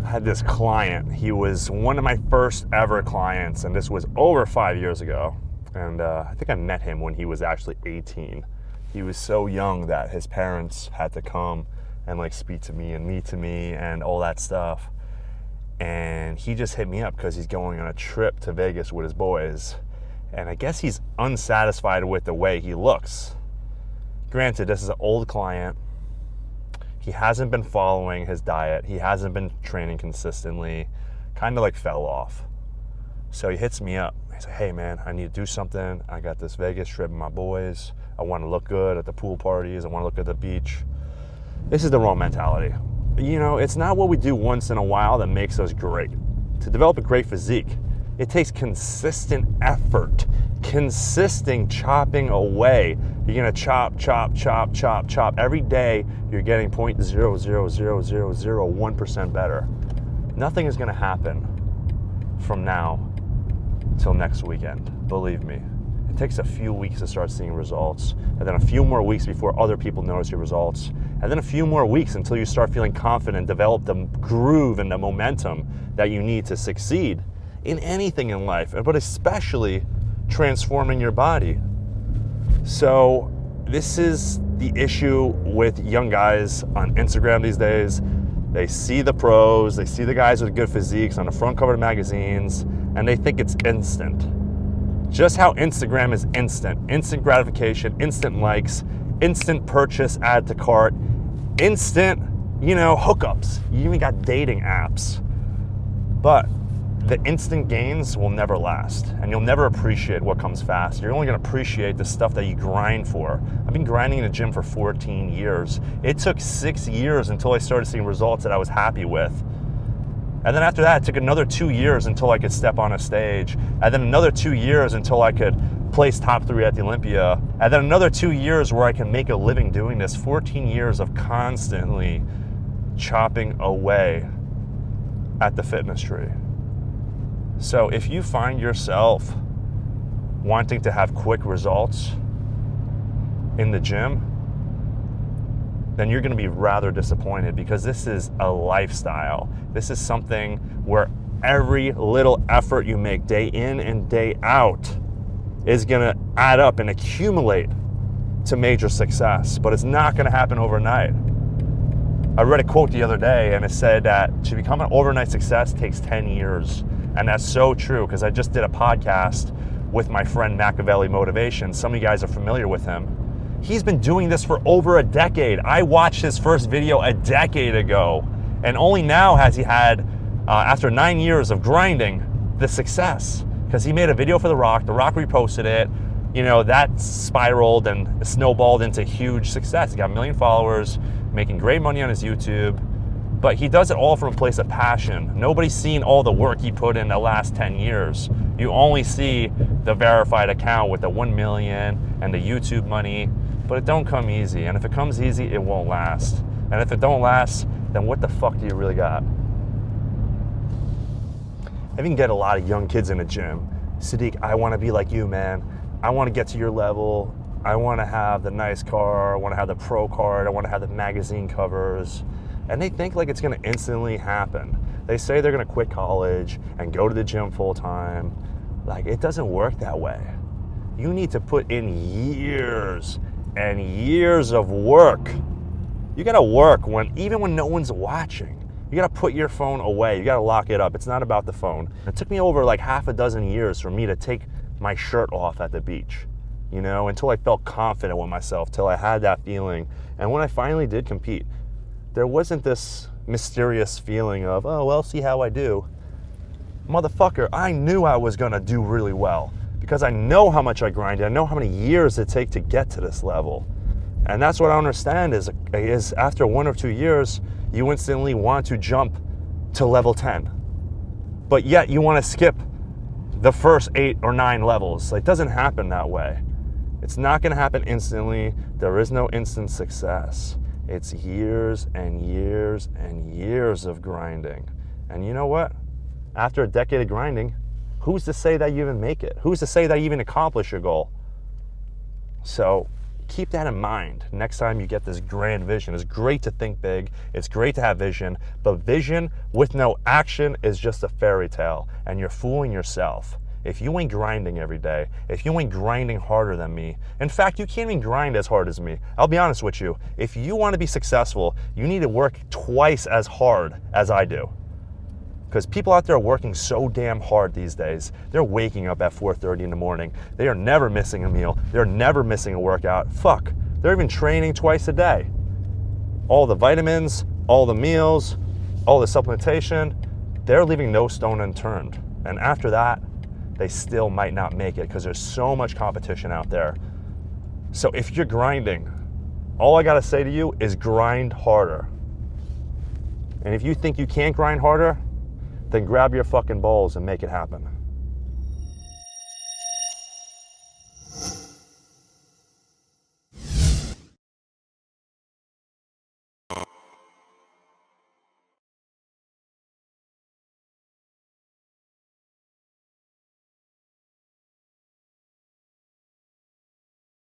had this client. He was one of my first ever clients, and this was over 5 years ago. And I think I met him when he was actually 18. He was so young that his parents had to come and like speak to me and meet to me and all that stuff. And he just hit me up because he's going on a trip to Vegas with his boys. And I guess he's unsatisfied with the way he looks. Granted, this is an old client. He hasn't been following his diet. He hasn't been training consistently. Kind of like fell off. So he hits me up. He's like, hey man, I need to do something. I got this Vegas trip with my boys. I want to look good at the pool parties. I want to look at the beach. This is the wrong mentality. You know, it's not what we do once in a while that makes us great. To develop a great physique, it takes consistent effort, consistent chopping away. You're gonna chop. Every day, you're getting 0.00001% better. Nothing is gonna happen from now till next weekend, believe me. It takes a few weeks to start seeing results, and then a few more weeks before other people notice your results, and then a few more weeks until you start feeling confident, develop the groove and the momentum that you need to succeed in anything in life, but especially transforming your body. So this is the issue with young guys on Instagram these days. They see the pros, they see the guys with good physiques on the front cover of magazines, and they think it's instant. Just how Instagram is instant gratification, instant likes, instant purchase, add to cart, instant, hookups. You even got dating apps. But the instant gains will never last, and you'll never appreciate what comes fast. You're only gonna appreciate the stuff that you grind for. I've been grinding in the gym for 14 years. It took 6 years until I started seeing results that I was happy with. And then after that, it took another 2 years until I could step on a stage. And then another 2 years until I could place top 3 at the Olympia. And then another 2 years where I can make a living doing this. 14 years of constantly chopping away at the fitness tree. So if you find yourself wanting to have quick results in the gym, then you're going to be rather disappointed, because this is a lifestyle. This is something where every little effort you make day in and day out is going to add up and accumulate to major success, but it's not going to happen overnight. I read a quote the other day, and it said that to become an overnight success takes 10 years. And that's so true, because I just did a podcast with my friend Machiavelli Motivation. Some of you guys are familiar with him. He's been doing this for over a decade. I watched his first video a decade ago, and only now has he had, after 9 years of grinding, the success. Because he made a video for The Rock reposted it, that spiraled and snowballed into huge success. He got 1 million followers, making great money on his YouTube, but he does it all from a place of passion. Nobody's seen all the work he put in the last 10 years. You only see the verified account with the 1 million and the YouTube money, but it don't come easy. And if it comes easy, it won't last. And if it don't last, then what the fuck do you really got? I even get a lot of young kids in the gym. Sadik, I want to be like you, man. I want to get to your level. I want to have the nice car. I want to have the pro card. I want to have the magazine covers. And they think like it's going to instantly happen. They say they're going to quit college and go to the gym full time. Like, it doesn't work that way. You need to put in years and years of work. You got to work even when no one's watching. You got to put your phone away. You got to lock it up. It's not about the phone. It took me over like half a dozen years for me to take my shirt off at the beach, until I felt confident with myself, till I had that feeling. And when I finally did compete, there wasn't this mysterious feeling of, oh, well, see how I do. Motherfucker, I knew I was gonna do really well, because I know how much I grinded. I know how many years it takes to get to this level. And that's what I understand is after 1 or 2 years, you instantly want to jump to level 10. But yet you want to skip the first 8 or 9 levels. It doesn't happen that way. It's not going to happen instantly. There is no instant success. It's years and years and years of grinding. And you know what? After a decade of grinding, who's to say that you even make it? Who's to say that you even accomplish your goal? So keep that in mind next time you get this grand vision. It's great to think big. It's great to have vision, but vision with no action is just a fairy tale, and you're fooling yourself. If you ain't grinding every day, if you ain't grinding harder than me, in fact, you can't even grind as hard as me. I'll be honest with you. If you want to be successful, you need to work twice as hard as I do. Because people out there are working so damn hard these days. They're waking up at 4:30 in the morning. They are never missing a meal. They're never missing a workout. Fuck, they're even training twice a day. All the vitamins, all the meals, all the supplementation, they're leaving no stone unturned. And after that, they still might not make it because there's so much competition out there. So if you're grinding, all I gotta say to you is grind harder. And if you think you can't grind harder, then grab your fucking balls and make it happen.